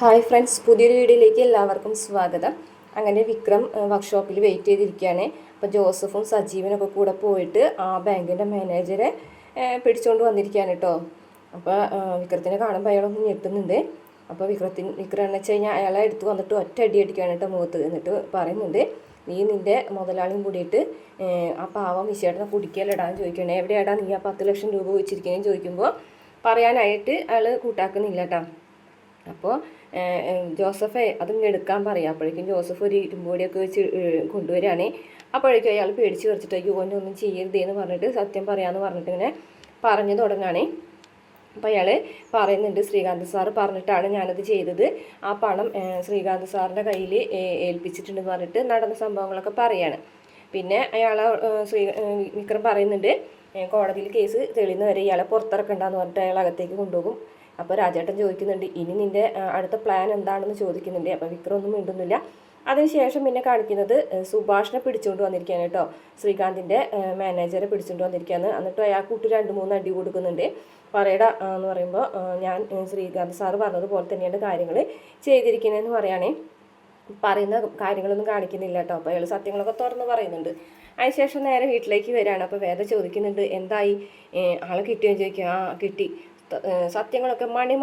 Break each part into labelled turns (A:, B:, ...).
A: Hi friends, പുതിയൊരു വീഡിയോയിലേക്ക് എല്ലാവർക്കും സ്വാഗതം. അങ്ങനെ വിക്രം വർക്ക്ഷോപ്പിൽ വെയിറ്റ് ചെയ്തിരിക്കുകയാണ്. അപ്പോൾ ജോസഫും സജീവനൊക്കെ കൂടെ പോയിട്ട് ആ ബാങ്കിൻ്റെ മാനേജറെ പിടിച്ചുകൊണ്ട് വന്നിരിക്കുകയാണ് കേട്ടോ. അപ്പോൾ വിക്രത്തിനെ കാണുമ്പോൾ അയാളൊന്ന് ഞെട്ടുന്നുണ്ട്. അപ്പോൾ വിക്രം എന്ന് വെച്ച് കഴിഞ്ഞാൽ അയാളെ എടുത്ത് വന്നിട്ട് ഒറ്റ അടി അടിക്കുകയാണ് കേട്ടോ മുഖത്ത്. എന്നിട്ട് പറയുന്നുണ്ട്, നീ നിൻ്റെ മുതലാളിയും കൂടിയിട്ട് ആ പാവം വിശേഷനെ കുടിക്കലിടാൻ ചോദിക്കണേ, എവിടെയാടാ നീ ആ 10 ലക്ഷം രൂപ വെച്ചിരിക്കുന്നതെന്ന് ചോദിക്കുമ്പോൾ പറയാനായിട്ട് അയാൾ കൂട്ടാക്കുന്നില്ല കേട്ടോ. അപ്പോൾ ജോസഫെ അതിങ്ങനെ എടുക്കാൻ പറയാം. അപ്പോഴേക്കും ജോസഫ് ഒരു ഇരുമ്പൊടിയൊക്കെ വെച്ച് കൊണ്ടുവരികയാണ്. അപ്പോഴേക്കും അയാൾ പേടിച്ച് വെച്ചിട്ട് യുവനെ ഒന്നും ചെയ്യരുതേന്ന് പറഞ്ഞിട്ട് സത്യം പറയാമെന്ന് പറഞ്ഞിട്ട് ഇങ്ങനെ പറഞ്ഞു തുടങ്ങാണ്. അപ്പോൾ അയാൾ പറയുന്നുണ്ട്, ശ്രീകാന്ത് സാറ് പറഞ്ഞിട്ടാണ് ഞാനത് ചെയ്തത്, ആ പണം ശ്രീകാന്ത് സാറിൻ്റെ കയ്യിൽ ഏൽപ്പിച്ചിട്ടുണ്ടെന്ന് പറഞ്ഞിട്ട് നടന്ന സംഭവങ്ങളൊക്കെ പറയാണ്. പിന്നെ വിക്രം പറയുന്നുണ്ട്, കോടതിയിൽ കേസ് തെളിയുന്നവരെ ഇയാളെ പുറത്തിറക്കണ്ടെന്ന് പറഞ്ഞിട്ട് അയാൾ അകത്തേക്ക് കൊണ്ടുപോകും. അപ്പോൾ രാജേട്ടൻ ചോദിക്കുന്നുണ്ട്, ഇനി നിൻ്റെ അടുത്ത പ്ലാൻ എന്താണെന്ന് ചോദിക്കുന്നുണ്ട്. അപ്പോൾ വിക്രം ഒന്നും മിണ്ടുന്നില്ല. അതിനുശേഷം പിന്നെ കാണിക്കുന്നത് സുഭാഷിനെ പിടിച്ചുകൊണ്ട് വന്നിരിക്കുകയാണ് കേട്ടോ. ശ്രീകാന്തിൻ്റെ മാനേജറെ പിടിച്ചുകൊണ്ട് വന്നിരിക്കുകയാണ്. എന്നിട്ട് അയാൾ കൂട്ടി 2-3 അടി കൊടുക്കുന്നുണ്ട്. പറയടാ എന്ന് പറയുമ്പോൾ, ഞാൻ ശ്രീകാന്ത് സാറ് പറഞ്ഞതുപോലെ തന്നെയാണ് കാര്യങ്ങൾ ചെയ്തിരിക്കുന്നതെന്ന് പറയുകയാണേ. പറയുന്ന കാര്യങ്ങളൊന്നും കാണിക്കുന്നില്ല കേട്ടോ. അപ്പോൾ അയാൾ സത്യങ്ങളൊക്കെ തുറന്ന് പറയുന്നുണ്ട്. അതിനുശേഷം നേരെ വീട്ടിലേക്ക് വരികയാണ്. അപ്പോൾ വേദ ചോദിക്കുന്നുണ്ട്, എന്തായി, ആളെ കിട്ടിയോ ചോദിക്കുക. ആ കിട്ടി, സത്യങ്ങളൊക്കെ മണി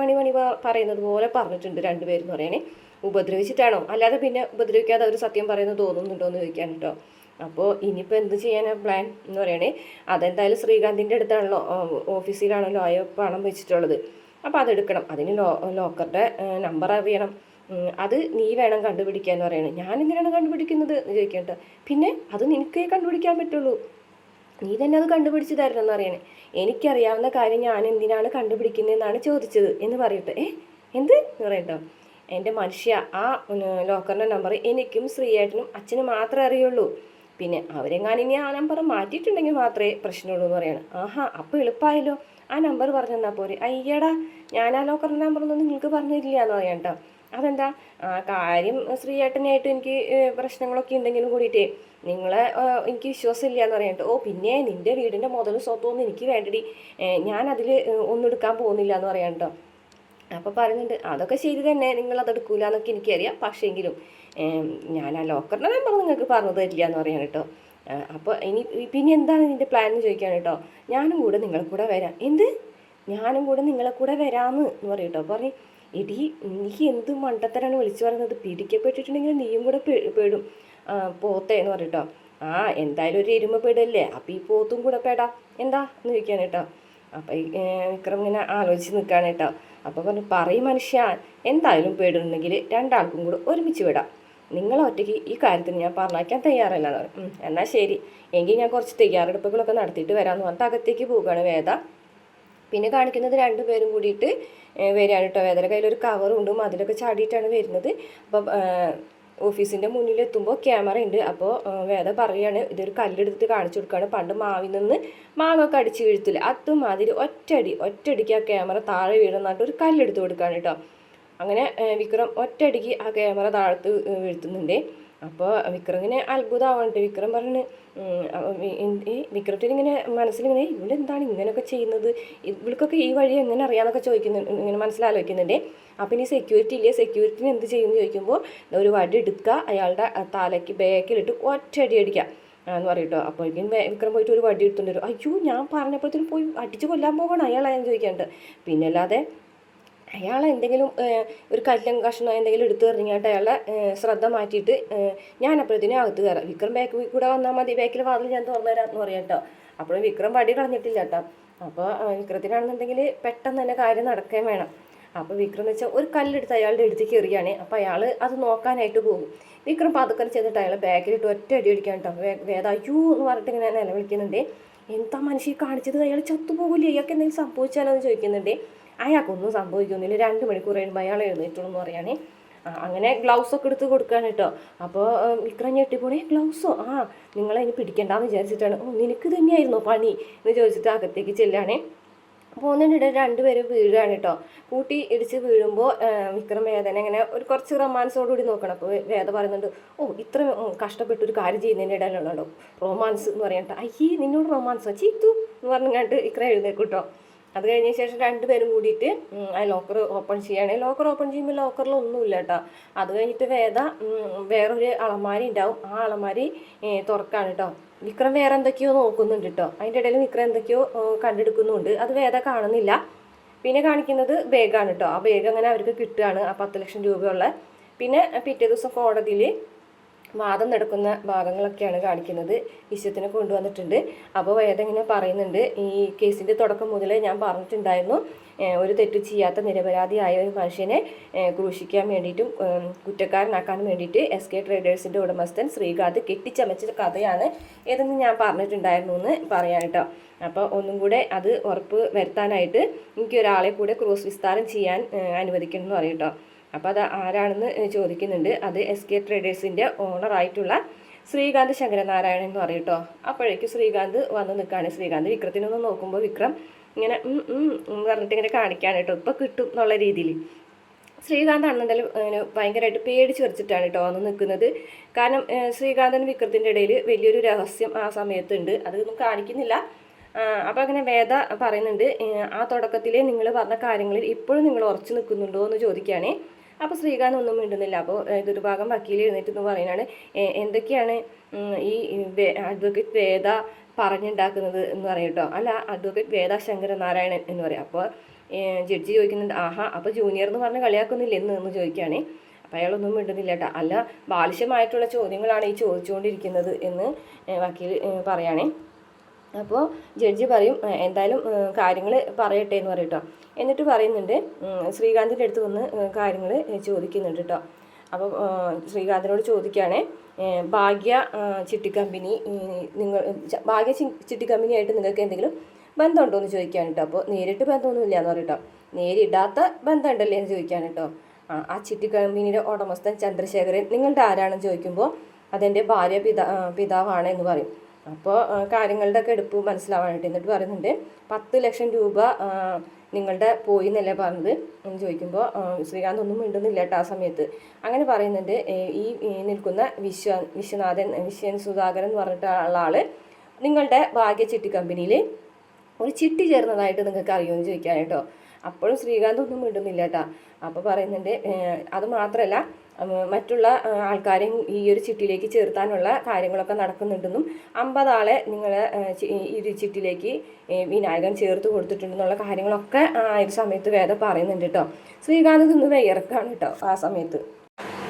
A: പറയുന്നത് പോലെ പറഞ്ഞിട്ടുണ്ട് രണ്ടുപേരെന്ന് പറയണേ. ഉപദ്രവിച്ചിട്ടാണോ, അല്ലാതെ പിന്നെ ഉപദ്രവിക്കാതെ അവർ സത്യം പറയുന്നത് തോന്നുന്നുണ്ടോ എന്ന് ചോദിക്കാൻ കേട്ടോ. അപ്പോൾ ഇനിയിപ്പോൾ എന്ത് ചെയ്യാനാണ് പ്ലാൻ എന്ന് പറയണേ. അതെന്തായാലും ശ്രീകാന്തിൻ്റെ അടുത്താണല്ലോ, ഓഫീസിലാണല്ലോ ആയ പണം വെച്ചിട്ടുള്ളത്. അപ്പോൾ അതെടുക്കണം. അതിന് ലോക്കറുടെ നമ്പർ അറിയണം, അത് നീ വേണം കണ്ടുപിടിക്കാമെന്ന് പറയണേ. ഞാൻ എന്തിനാണ് കണ്ടുപിടിക്കുന്നത് എന്ന് ചോദിക്കട്ടെ. പിന്നെ അത് നിനക്കേ കണ്ടുപിടിക്കാൻ പറ്റുള്ളൂ, നീ തന്നെ അത് കണ്ടുപിടിച്ച് തരണം എന്ന് പറയണേ. എനിക്കറിയാവുന്ന കാര്യം ഞാൻ എന്തിനാണ് കണ്ടുപിടിക്കുന്നതെന്നാണ് ചോദിച്ചത് എന്ന് പറയട്ടെ. എന്ത് എന്ന് പറയട്ടോ. എൻ്റെ മനുഷ്യ, ആ ലോക്കറിൻ്റെ നമ്പർ എനിക്കും ശ്രീയേട്ടനും അച്ഛനും മാത്രമേ അറിയുള്ളൂ. പിന്നെ അവരെങ്ങാനും ഇനി ആ നമ്പർ മാറ്റിയിട്ടുണ്ടെങ്കിൽ മാത്രമേ പ്രശ്നമുള്ളൂ എന്ന് പറയണം. ആഹാ, അപ്പോൾ എളുപ്പമായല്ലോ, ആ നമ്പർ പറഞ്ഞു തന്നാൽ പോരെ. അയ്യടാ, ഞാൻ ആ ലോക്കറിൻ്റെ നമ്പറൊന്നും നിങ്ങൾക്ക് പറഞ്ഞു തരില്ല എന്ന് പറയാം കേട്ടോ. അതെന്താ, കാര്യം ശ്രീയേട്ടനായിട്ട് എനിക്ക് പ്രശ്നങ്ങളൊക്കെ ഉണ്ടെങ്കിലും കൂടിയിട്ടേ നിങ്ങളെ എനിക്ക് വിശ്വാസമില്ല എന്ന് പറയാം കേട്ടോ. ഓ പിന്നെ നിൻ്റെ വീടിൻ്റെ മുതലും സ്വത്തൊന്നും എനിക്ക് വേണ്ടടി, ഞാനതിൽ ഒന്നും എടുക്കാൻ പോകുന്നില്ല എന്ന് പറയാം കേട്ടോ. അപ്പോൾ പറയുന്നുണ്ട്, അതൊക്കെ ശരി തന്നെ, നിങ്ങളതെടുക്കൂല എന്നൊക്കെ എനിക്കറിയാം, പക്ഷേങ്കിലും ഞാൻ ആ ലോക്കറിൻ്റെ നമ്പർ നിങ്ങൾക്ക് പറഞ്ഞു തരില്ല എന്ന് പറയാൻ കേട്ടോ. അപ്പോൾ പിന്നെ എന്താണ് നിൻ്റെ പ്ലാൻ എന്ന് ചോദിക്കാൻ കേട്ടോ. ഞാനും കൂടെ നിങ്ങളെ കൂടെ വരാം. എന്ത്, ഞാനും കൂടെ നിങ്ങളെ കൂടെ വരാമെന്ന് പറയും കേട്ടോ. പറഞ്ഞു, ഇടി നീ എന്ത് മണ്ടത്തരാണ് വിളിച്ചു പറയുന്നത്, പിടിക്കപ്പെട്ടിട്ടുണ്ടെങ്കിൽ നീയും കൂടെ പെടും പോത്തേ എന്ന് പറയട്ടോ. ആ എന്തായാലും ഒരു എരുമ പെടല്ലേ, അപ്പം ഈ പോത്തും കൂടെ പെടാം, എന്താ എന്ന് ചോദിക്കാൻ കേട്ടോ. അപ്പം വിക്രം ഇങ്ങനെ ആലോചിച്ച് നിൽക്കുകയാണ് കേട്ടോ. അപ്പോൾ പറഞ്ഞു, പറയും മനുഷ്യ, എന്തായാലും പേടുന്നുണ്ടെങ്കിൽ രണ്ടാൾക്കും കൂടെ ഒരുമിച്ച് വിടാം, നിങ്ങളെ ഒറ്റയ്ക്ക് ഈ കാര്യത്തിന് ഞാൻ പറഞ്ഞയക്കാൻ തയ്യാറല്ല എന്ന് പറയും. എന്നാൽ ശരി, എങ്കിൽ ഞാൻ കുറച്ച് തയ്യാറെടുപ്പുകളൊക്കെ നടത്തിയിട്ട് വരാമെന്ന് പറഞ്ഞിട്ട് അകത്തേക്ക് പോവുകയാണ് വേദ. പിന്നെ കാണിക്കുന്നത് രണ്ടുപേരും കൂടിയിട്ട് വരികയാണ് കേട്ടോ. വേദയുടെ കയ്യിലൊരു കവറുണ്ട്, അതിലൊക്കെ ചാടിയിട്ടാണ് വരുന്നത്. അപ്പം ഓഫീസിൻ്റെ മുന്നിലെത്തുമ്പോൾ ക്യാമറ ഉണ്ട്. അപ്പോൾ വേദ പറയുകയാണ്, ഇതൊരു കല്ലെടുത്തിട്ട് കാണിച്ചു കൊടുക്കുകയാണ്. പണ്ട് മാവിൽ നിന്ന് മാങ്ങൊക്കെ അടിച്ച് വീഴ്ത്തില്ല, അതുമാതിരി ഒറ്റയടിക്ക് ആ ക്യാമറ താഴെ വീഴുന്നതായിട്ട് ഒരു കല്ലെടുത്ത് കൊടുക്കുകയാണ് കേട്ടോ. അങ്ങനെ വിക്രം ഒറ്റയടിക്ക് ആ ക്യാമറ താഴത്ത് വീഴ്ത്തുന്നുണ്ട്. അപ്പോൾ വിക്രമിനെ അത്ഭുതമാവട്ടെ. വിക്രം പറഞ്ഞു, വിക്രത്തിന് ഇങ്ങനെ മനസ്സിലിങ്ങനെ, ഇവിടെ എന്താണ് ഇങ്ങനെയൊക്കെ ചെയ്യുന്നത്, ഇവൾക്കൊക്കെ ഈ വഴി എങ്ങനെ അറിയാമെന്നൊക്കെ ചോദിക്കുന്നുണ്ട്, ഇങ്ങനെ മനസ്സിലാലോചിക്കുന്നുണ്ട്. അപ്പം ഇനി സെക്യൂരിറ്റി ഇല്ലേ, സെക്യൂരിറ്റിന് എന്ത് ചെയ്യുമെന്ന് ചോദിക്കുമ്പോൾ ഒരു വടി എടുക്കുക, അയാളുടെ തലയ്ക്ക് ബാക്കിലിട്ട് ഒറ്റയടി അടിക്കുക എന്ന് പറയട്ടോ. അപ്പോഴേക്കും വിക്രം പോയിട്ട് ഒരു വടി എടുത്തുകൊണ്ട് വരും. അയ്യോ, ഞാൻ പറഞ്ഞപ്പോഴത്തേനും പോയി അടിച്ച് കൊല്ലാൻ പോകണം അയാളെ ഞാൻ ചോദിക്കാണ്ട്. പിന്നെ അല്ലാതെ അയാളെ എന്തെങ്കിലും ഒരു കല്ലും കഷ്ണം എന്തെങ്കിലും എടുത്ത് എറിഞ്ഞിട്ട് അയാളെ ശ്രദ്ധ മാറ്റിയിട്ട് ഞാൻ അപ്പോഴത്തേനും അകത്ത് കയറാം, വിക്രം ബാക്കിൽ കൂടെ വന്നാൽ മതി, ബാക്കിൽ വാതിൽ ഞാൻ തുറന്നു തരാം എന്ന് പറയാം കേട്ടോ. അപ്പോഴും വിക്രം വടി കളഞ്ഞിട്ടില്ല കേട്ടോ. അപ്പോൾ വിക്രത്തിനാണെന്നുണ്ടെങ്കിൽ പെട്ടെന്ന് തന്നെ കാര്യം നടക്കുകയും വേണം. അപ്പോൾ വിക്രം എന്ന് വെച്ചാൽ ഒരു കല്ലെടുത്ത് അയാളുടെ അടുത്തേക്ക് എറിയാണ്. അപ്പോൾ അയാൾ അത് നോക്കാനായിട്ട് പോകും. വിക്രം പതുക്കെ ചെന്നിട്ട് അയാളെ ബാക്കിലിട്ട് ഒറ്റ അടി അടിക്കാൻ കേട്ടോ. വേദ അയ്യോ എന്ന് പറഞ്ഞിട്ട് ഇങ്ങനെ നിലവിളിക്കുന്നുണ്ട്. എന്താ മനുഷ്യ കാണിച്ചത്, അയാൾ ചത്തുപോകില്ലേ, അയാൾക്ക് എന്തെങ്കിലും സംഭവിച്ചാലോ എന്ന് ചോദിക്കുന്നുണ്ട്. അയാൾക്കൊന്നും സംഭവിക്കുന്നില്ല, 2 മണിക്കൂർ കഴിയുമ്പോൾ അയാൾ എഴുന്നേറ്റുള്ളൂ എന്ന് പറയുകയാണെ. അങ്ങനെ ഗ്ലൗസൊക്കെ എടുത്ത് കൊടുക്കുകയാണ് കേട്ടോ. അപ്പോൾ വിക്രം ഞെട്ടിപ്പോണേ, ഗ്ലൗസോ, നിങ്ങളെ ഇനി പിടിക്കണ്ടെന്ന് വിചാരിച്ചിട്ടാണ്. ഓ, നിനക്ക് തന്നെയായിരുന്നോ പണി എന്ന് ചോദിച്ചിട്ട് അകത്തേക്ക് ചെല്ലുകയാണേ. പോകുന്നതിനിടെ രണ്ടുപേരും വീഴുകയാണ് കേട്ടോ. കൂട്ടി ഇടിച്ച് വീഴുമ്പോൾ വിക്രം വേദന ഇങ്ങനെ കുറച്ച് റൊമാൻസോടുകൂടി നോക്കണം. അപ്പോൾ വേദ പറയുന്നുണ്ട്, ഓ ഇത്ര കഷ്ടപ്പെട്ടൊരു കാര്യം ചെയ്യുന്നതിൻ്റെ ഇടയിലുണ്ടോ റൊമാൻസ് എന്ന് പറയട്ടെ. അയ്യേ, നിന്നോട് റൊമാൻസോ ചീത്തു എന്ന് പറഞ്ഞങ്ങാണ്ട് വിക്രം എഴുന്നേക്കും കേട്ടോ. അത് കഴിഞ്ഞ ശേഷം രണ്ടുപേരും കൂടിയിട്ട് ആ ലോക്കർ ഓപ്പൺ ചെയ്യുകയാണ്. ലോക്കർ ഓപ്പൺ ചെയ്യുമ്പോൾ ലോക്കറിൽ ഒന്നുമില്ല കേട്ടോ. അത് കഴിഞ്ഞിട്ട് വേറൊരു അളമാരി ഉണ്ടാവും, ആ അളമാരി തുറക്കാണ് കേട്ടോ. വിക്രം വേറെ എന്തൊക്കെയോ നോക്കുന്നുണ്ട് കേട്ടോ. അതിൻ്റെ ഇടയിൽ വിക്രം എന്തൊക്കെയോ കണ്ടെടുക്കുന്നുണ്ട്, അത് വേദ കാണുന്നില്ല. പിന്നെ കാണിക്കുന്നത് ബാഗാണ് കേട്ടോ. ആ ബാഗ് അങ്ങനെ അവർക്ക് കിട്ടുകയാണ്, ആ 10 ലക്ഷം രൂപയുള്ള. പിന്നെ പിറ്റേ ദിവസം കോടതിയിൽ വാദം നടക്കുന്ന ഭാഗങ്ങളൊക്കെയാണ് കാണിക്കുന്നത്. വിശ്വത്തിനെ കൊണ്ടുവന്നിട്ടുണ്ട്. അപ്പോൾ വേദ ഇങ്ങനെ പറയുന്നുണ്ട്, ഈ കേസിൻ്റെ തുടക്കം മുതൽ ഞാൻ പറഞ്ഞിട്ടുണ്ടായിരുന്നു, ഒരു തെറ്റ് ചെയ്യാത്ത നിരപരാധിയായ ഒരു മനുഷ്യനെ ക്രൂശിക്കാൻ വേണ്ടിയിട്ടും കുറ്റക്കാരനാക്കാൻ വേണ്ടിയിട്ട് SK ട്രേഡേഴ്സിൻ്റെ ഉടമസ്ഥൻ ശ്രീകാന്ത് കെട്ടിച്ചമച്ച കഥയാണ് ഏതെന്ന് ഞാൻ പറഞ്ഞിട്ടുണ്ടായിരുന്നു എന്ന് പറയാൻ കേട്ടോ. അപ്പോൾ ഒന്നും കൂടെ അത് ഉറപ്പ് വരുത്താനായിട്ട് എനിക്ക് ഒരാളെ കൂടെ ക്രോസ് വിസ്താരം ചെയ്യാൻ അനുവദിക്കണം എന്ന് പറയും കേട്ടോ. അപ്പോൾ അത് ആരാണെന്ന് ചോദിക്കുന്നുണ്ട്. അത് SK ട്രേഡേഴ്സിൻ്റെ ഓണറായിട്ടുള്ള ശ്രീകാന്ത് ശങ്കരനാരായണൻ എന്ന് പറയും കേട്ടോ. അപ്പോഴേക്കും ശ്രീകാന്ത് വന്ന് നിൽക്കുകയാണ്. ശ്രീകാന്ത് വിക്രത്തിനൊന്ന് നോക്കുമ്പോൾ വിക്രം ഇങ്ങനെ പറഞ്ഞിട്ട് ഇങ്ങനെ കാണിക്കുകയാണ് കേട്ടോ, ഇപ്പോൾ കിട്ടും എന്നുള്ള രീതിയിൽ. ശ്രീകാന്ത് ആണെന്നുണ്ടെങ്കിൽ ഭയങ്കരമായിട്ട് പേടിച്ച് വെച്ചിട്ടാണ് കേട്ടോ വന്ന് നിൽക്കുന്നത്. കാരണം ശ്രീകാന്തൻ വിക്രത്തിൻ്റെ ഇടയിൽ വലിയൊരു രഹസ്യം ആ സമയത്തുണ്ട്, അതൊന്നും കാണിക്കുന്നില്ല. അപ്പോൾ അങ്ങനെ വേദ പറയുന്നുണ്ട്, ആ തുടക്കത്തിൽ നിങ്ങൾ പറഞ്ഞ കാര്യങ്ങളിൽ ഇപ്പോഴും നിങ്ങൾ ഉറച്ചു നിൽക്കുന്നുണ്ടോ എന്ന് ചോദിക്കുകയാണേ. അപ്പോൾ ശ്രീകാന്ത് ഒന്നും മിണ്ടുന്നില്ല. അപ്പോൾ ഇതൊരു ഭാഗം വക്കീൽ എഴുന്നേറ്റ് എന്ന് പറയുന്നതാണ്, എന്തൊക്കെയാണ് ഈ അഡ്വക്കേറ്റ് വേദ പറഞ്ഞുണ്ടാക്കുന്നത് എന്ന് പറയും കേട്ടോ. അല്ല, അഡ്വക്കേറ്റ് വേദ ശങ്കരനാരായണൻ എന്ന് പറയും. അപ്പോൾ ജഡ്ജി ചോദിക്കുന്നുണ്ട്, ആഹാ അപ്പോൾ ജൂനിയർ എന്ന് പറഞ്ഞ് കളിയാക്കുന്നില്ല എന്ന് ചോദിക്കുകയാണേ. അപ്പോൾ അയാളൊന്നും മിണ്ടുന്നില്ല കേട്ടോ. അല്ല, ബാലിശമായിട്ടുള്ള ചോദ്യങ്ങളാണ് ഈ ചോദിച്ചുകൊണ്ടിരിക്കുന്നത് എന്ന് വക്കീൽ പറയുകയാണേ. അപ്പോൾ ജഡ്ജി പറയും, എന്തായാലും കാര്യങ്ങൾ പറയട്ടെ എന്ന് പറയും കേട്ടോ. എന്നിട്ട് പറയുന്നുണ്ട്, ശ്രീകാന്തിൻ്റെ അടുത്ത് വന്ന് കാര്യങ്ങൾ ചോദിക്കുന്നുണ്ട് കേട്ടോ. അപ്പോൾ ശ്രീകാന്തിനോട് ചോദിക്കുകയാണേ, ഭാഗ്യ ചിട്ടി കമ്പനി ഭാഗ്യ ചിട്ടി കമ്പനിയായിട്ട് നിങ്ങൾക്ക് എന്തെങ്കിലും ബന്ധമുണ്ടോ എന്ന് ചോദിക്കുകയാണ് കേട്ടോ. അപ്പോൾ നേരിട്ട് ബന്ധമൊന്നുമില്ല എന്ന് പറയും കേട്ടോ. നേരിടാത്ത ബന്ധം ഉണ്ടല്ലേ എന്ന് ചോദിക്കുകയാണ് കേട്ടോ. ആ ചിട്ടി കമ്പനിയുടെ ഉടമസ്ഥൻ ചന്ദ്രശേഖരൻ നിങ്ങളുടെ ആരാണെന്ന് ചോദിക്കുമ്പോൾ അതെൻ്റെ ഭാര്യ പിതാവാണ് എന്ന് പറയും. അപ്പോൾ കാര്യങ്ങളുടെ ഒക്കെ എടുപ്പ് മനസ്സിലാവാനായിട്ട്. എന്നിട്ട് പറയുന്നുണ്ട്, 10 ലക്ഷം രൂപ നിങ്ങളുടെ പോയി എന്നല്ലേ പറഞ്ഞത് എന്ന് ചോദിക്കുമ്പോൾ ശ്രീകാന്ത് ഒന്നും മിണ്ടുന്നില്ല കേട്ടോ ആ സമയത്ത്. അങ്ങനെ പറയുന്നുണ്ട്, ഈ നിൽക്കുന്ന വിശ്വൻ സുധാകരൻ എന്ന് പറഞ്ഞിട്ടുള്ള ആൾ നിങ്ങളുടെ ഭാഗ്യ ചിട്ടി കമ്പനിയിൽ ഒരു ചിട്ടി ചേർന്നതായിട്ട് നിങ്ങൾക്ക് അറിയുമെന്ന് ചോദിക്കാൻ കേട്ടോ. അപ്പോഴും ശ്രീകാന്ത് ഒന്നും മിണ്ടുന്നില്ല കേട്ടോ. അപ്പോൾ പറയുന്നുണ്ട്, അത് മാത്രമല്ല മറ്റുള്ള ആൾക്കാരെയും ഈ ഒരു ചിട്ടിയിലേക്ക് ചേർത്താനുള്ള കാര്യങ്ങളൊക്കെ നടക്കുന്നുണ്ടെന്നും 50 ആളെ നിങ്ങൾ ഈ ഒരു ചിട്ടിയിലേക്ക് വിനായകൻ ചേർത്ത് കൊടുത്തിട്ടുണ്ടെന്നുള്ള കാര്യങ്ങളൊക്കെ ആ ഒരു സമയത്ത് വേദ പറയുന്നുണ്ട് കേട്ടോ. ശ്രീകാന്ത് നിന്ന് വിയർക്കാണ് കേട്ടോ ആ സമയത്ത്.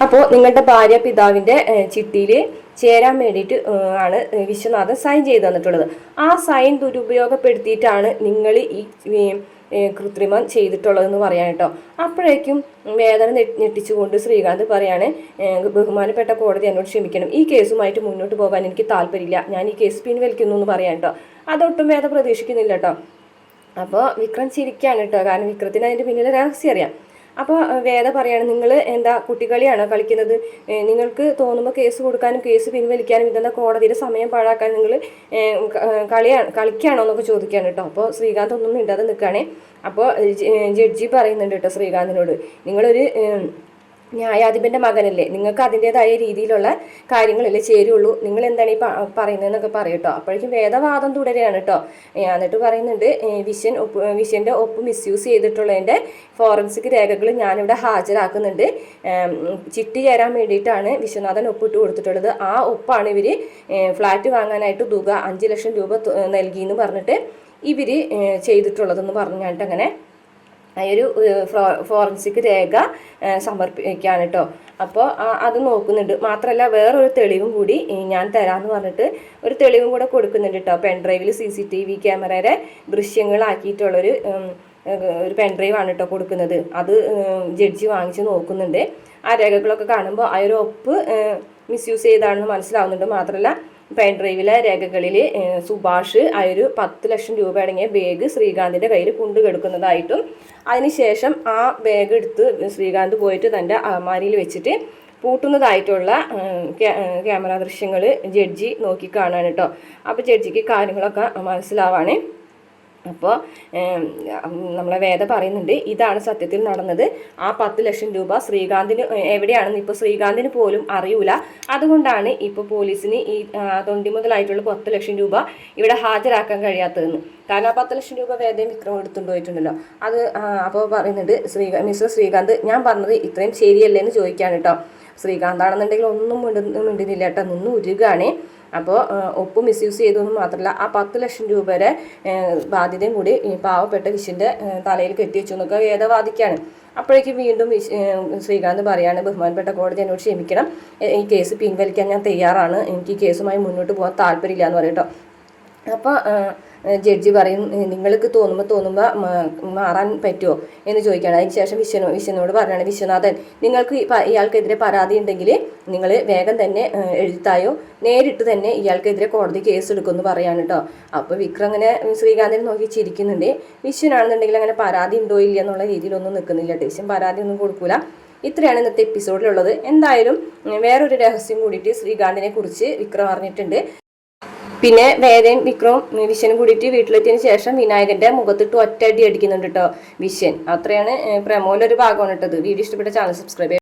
A: അപ്പോൾ നിങ്ങളുടെ ഭാര്യ പിതാവിൻ്റെ ചിട്ടിയിൽ ചേരാൻ വേണ്ടിയിട്ട് ആണ് വിശ്വനാഥൻ സൈൻ ചെയ്ത് തന്നിട്ടുള്ളത്. ആ സൈൻ ദുരുപയോഗപ്പെടുത്തിയിട്ടാണ് നിങ്ങൾ ഈ കൃത്രിമം ചെയ്തിട്ടുള്ളതെന്ന് പറയാൻ കേട്ടോ. അപ്പോഴേക്കും വേദന ഞെട്ടിച്ചുകൊണ്ട് ശ്രീകാന്ത് പറയാണ്, ബഹുമാനപ്പെട്ട കോടതി എന്നോട് ക്ഷമിക്കണം, ഈ കേസുമായിട്ട് മുന്നോട്ട് പോകാൻ എനിക്ക് താല്പര്യമില്ല, ഞാൻ ഈ കേസ് പിൻവലിക്കുന്നു എന്ന് പറയാൻ കേട്ടോ. അതൊട്ടും വേദ പ്രതീക്ഷിക്കുന്നില്ല കേട്ടോ. അപ്പോൾ വിക്രം ചിരിക്കുകയാണ് കേട്ടോ, കാരണം വിക്രത്തിന് അതിൻ്റെ പിന്നിലെ രഹസ്യം അറിയാം. അപ്പോൾ വേദ പറയാണ്, നിങ്ങൾ എന്താ കുട്ടികളിയാണോ കളിക്കുന്നത്? നിങ്ങൾക്ക് തോന്നുമ്പോൾ കേസ് കൊടുക്കാനും കേസ് പിൻവലിക്കാനും ഇതെന്താ കോടതിയുടെ സമയം പാഴാക്കാൻ നിങ്ങൾ കളിക്കുകയാണോ എന്നൊക്കെ ചോദിക്കുകയാണ് കേട്ടോ. അപ്പോൾ ശ്രീകാന്ത് ഒന്നും മിണ്ടാതെ നിൽക്കുകയാണേ. അപ്പോൾ ജഡ്ജി പറയുന്നുണ്ട് കേട്ടോ ശ്രീകാന്തിനോട്, നിങ്ങളൊരു ന്യായാധിപൻ്റെ മകനല്ലേ, നിങ്ങൾക്ക് അതിൻ്റെതായ രീതിയിലുള്ള കാര്യങ്ങളല്ലേ ചേരുള്ളൂ, നിങ്ങൾ എന്താണ് ഈ പറയുന്നതെന്നൊക്കെ പറയും കേട്ടോ. അപ്പോഴേക്കും വേദവാദം തുടരുകയാണ് കേട്ടോ. എന്നിട്ട് പറയുന്നുണ്ട്, വിഷ്യൻ്റെ ഒപ്പ് മിസ്യൂസ് ചെയ്തിട്ടുള്ളതിൻ്റെ ഫോറൻസിക് രേഖകൾ ഞാനിവിടെ ഹാജരാക്കുന്നുണ്ട്. ചിട്ടി ചേരാൻ വേണ്ടിയിട്ടാണ് വിശ്വനാഥൻ ഒപ്പിട്ട് കൊടുത്തിട്ടുള്ളത്. ആ ഒപ്പാണ് ഇവർ ഫ്ലാറ്റ് വാങ്ങാനായിട്ട് തുക 5 ലക്ഷം രൂപ നൽകിയെന്ന് പറഞ്ഞിട്ട് ഇവർ ചെയ്തിട്ടുള്ളതെന്ന് പറഞ്ഞിട്ട് അങ്ങനെ ഒരു ഫോറൻസിക് രേഖ സമർപ്പിക്കുകയാണ് കേട്ടോ. അപ്പോൾ അത് നോക്കുന്നുണ്ട്. മാത്രമല്ല വേറൊരു തെളിവും കൂടി ഞാൻ തരാമെന്ന് പറഞ്ഞിട്ട് ഒരു തെളിവും കൂടെ കൊടുക്കുന്നുണ്ട് കേട്ടോ. പെൻഡ്രൈവിൽ CCTV ക്യാമറയുടെ ദൃശ്യങ്ങളാക്കിയിട്ടുള്ളൊരു പെൻഡ്രൈവാണ് കേട്ടോ കൊടുക്കുന്നത്. അത് ജഡ്ജി വാങ്ങിച്ച് നോക്കുന്നുണ്ട്. ആ രേഖകളൊക്കെ കാണുമ്പോൾ ആ ഒരു ഒപ്പ് മിസ്യൂസ് ചെയ്താണെന്ന് മനസ്സിലാവുന്നുണ്ട്. മാത്രമല്ല പെൻഡ്രൈവിലെ രേഖകളിൽ സുഭാഷ് ആ ഒരു 10 ലക്ഷം രൂപ അടങ്ങിയ ബാഗ് ശ്രീകാന്തിൻ്റെ കയ്യിൽ കൊണ്ടുകിടക്കുന്നതായിട്ടും അതിനുശേഷം ആ ബാഗ് എടുത്ത് ശ്രീകാന്ത് പോയിട്ട് തൻ്റെ അലമാരിയിൽ വെച്ചിട്ട് പൂട്ടുന്നതായിട്ടുള്ള ക്യാമറ ദൃശ്യങ്ങൾ ജഡ്ജി നോക്കി കാണാൻ കേട്ടോ. അപ്പോൾ ജഡ്ജിക്ക് കാര്യങ്ങളൊക്കെ മനസ്സിലാവാണ്. അപ്പോൾ നമ്മളെ വേദ പറയുന്നുണ്ട് ഇതാണ് സത്യത്തിൽ നടന്നത്. ആ 10 ലക്ഷം രൂപ ശ്രീകാന്തിന് എവിടെയാണെന്ന് ഇപ്പോൾ ശ്രീകാന്തിന് പോലും അറിയൂല. അതുകൊണ്ടാണ് ഇപ്പോൾ പോലീസിന് ഈ തൊണ്ടി മുതലായിട്ടുള്ള 10 ലക്ഷം രൂപ ഇവിടെ ഹാജരാക്കാൻ കഴിയാത്തതെന്ന്. കാരണം ആ 10 ലക്ഷം രൂപ വേദയും വിക്രം എടുത്തുകൊണ്ട് പോയിട്ടുണ്ടല്ലോ. അത് അപ്പോൾ പറയുന്നുണ്ട് മിസ്റ്റർ ശ്രീകാന്ത്, ഞാൻ പറഞ്ഞത് ഇത്രയും ശരിയല്ലേ എന്ന് ചോദിക്കാണ് കേട്ടോ. ശ്രീകാന്താണെന്നുണ്ടെങ്കിൽ ഒന്നും മിണ്ടുന്നില്ല കേട്ടോ, നിന്ന് ഉരുകാണ്. അപ്പോൾ ഒപ്പ് മിസ്യൂസ് ചെയ്തതെന്ന് മാത്രമല്ല ആ 10 ലക്ഷം രൂപയുടെ ബാധ്യതയും കൂടി ഈ പാവപ്പെട്ട വിഷിൻ്റെ തലയിൽ കെട്ടിവെച്ചു എന്നൊക്കെ വേദവാദിക്കാണ്. അപ്പോഴേക്കും വീണ്ടും ശ്രീകാന്ത് പറയാണ്, ബഹുമാനപ്പെട്ട കോടതി എന്നോട് ക്ഷമിക്കണം, ഈ കേസ് പിൻവലിക്കാൻ ഞാൻ തയ്യാറാണ്, എനിക്ക് ഈ കേസുമായി മുന്നോട്ട് പോകാൻ താല്പര്യമില്ല എന്ന് പറയും കേട്ടോ. അപ്പോൾ ജഡ്ജി പറയും, നിങ്ങൾക്ക് തോന്നുമ്പോൾ മാറാൻ പറ്റുമോ എന്ന് ചോദിക്കുകയാണ്. അതിന് ശേഷം വിശ്വനോട് പറയുകയാണ്, വിശ്വനാഥൻ, നിങ്ങൾക്ക് ഇയാൾക്കെതിരെ പരാതി ഉണ്ടെങ്കിൽ നിങ്ങൾ വേഗം തന്നെ എഴുത്തായോ നേരിട്ട് തന്നെ ഇയാൾക്കെതിരെ കോടതി കേസ് എടുക്കുമെന്ന് പറയാണ് കേട്ടോ. അപ്പോൾ വിക്രം അങ്ങനെ ശ്രീകാന്തിനെ നോക്കി ചിരിക്കുന്നുണ്ട്. വിശ്വനാണെന്നുണ്ടെങ്കിൽ അങ്ങനെ പരാതി ഉണ്ടോ ഇല്ല എന്നുള്ള രീതിയിലൊന്നും നിൽക്കുന്നില്ല. വിശ്വൻ പരാതി ഒന്നും കൊടുക്കൂല. ഇത്രയാണ് ഇന്നത്തെ എപ്പിസോഡിലുള്ളത്. എന്തായാലും വേറൊരു രഹസ്യം കൂടിയിട്ട് ശ്രീകാന്തിനെ കുറിച്ച് വിക്രം അറിഞ്ഞിട്ടുണ്ട്. പിന്നെ വേദയും വിക്രവും വിശ്വനും കൂടിയിട്ട് വീട്ടിലെത്തിയതിന് ശേഷം വിനായകന്റെ മുഖത്തിട്ട് ഒറ്റ അടി അടിക്കുന്നുണ്ട് കേട്ടോ വിശ്വൻ. അത്രയാണ് പ്രമോലൊരു ഭാഗമാണ് ഇട്ടത്. വീഡിയോ ഇഷ്ടപ്പെട്ട ചാനൽ സബ്സ്ക്രൈബ്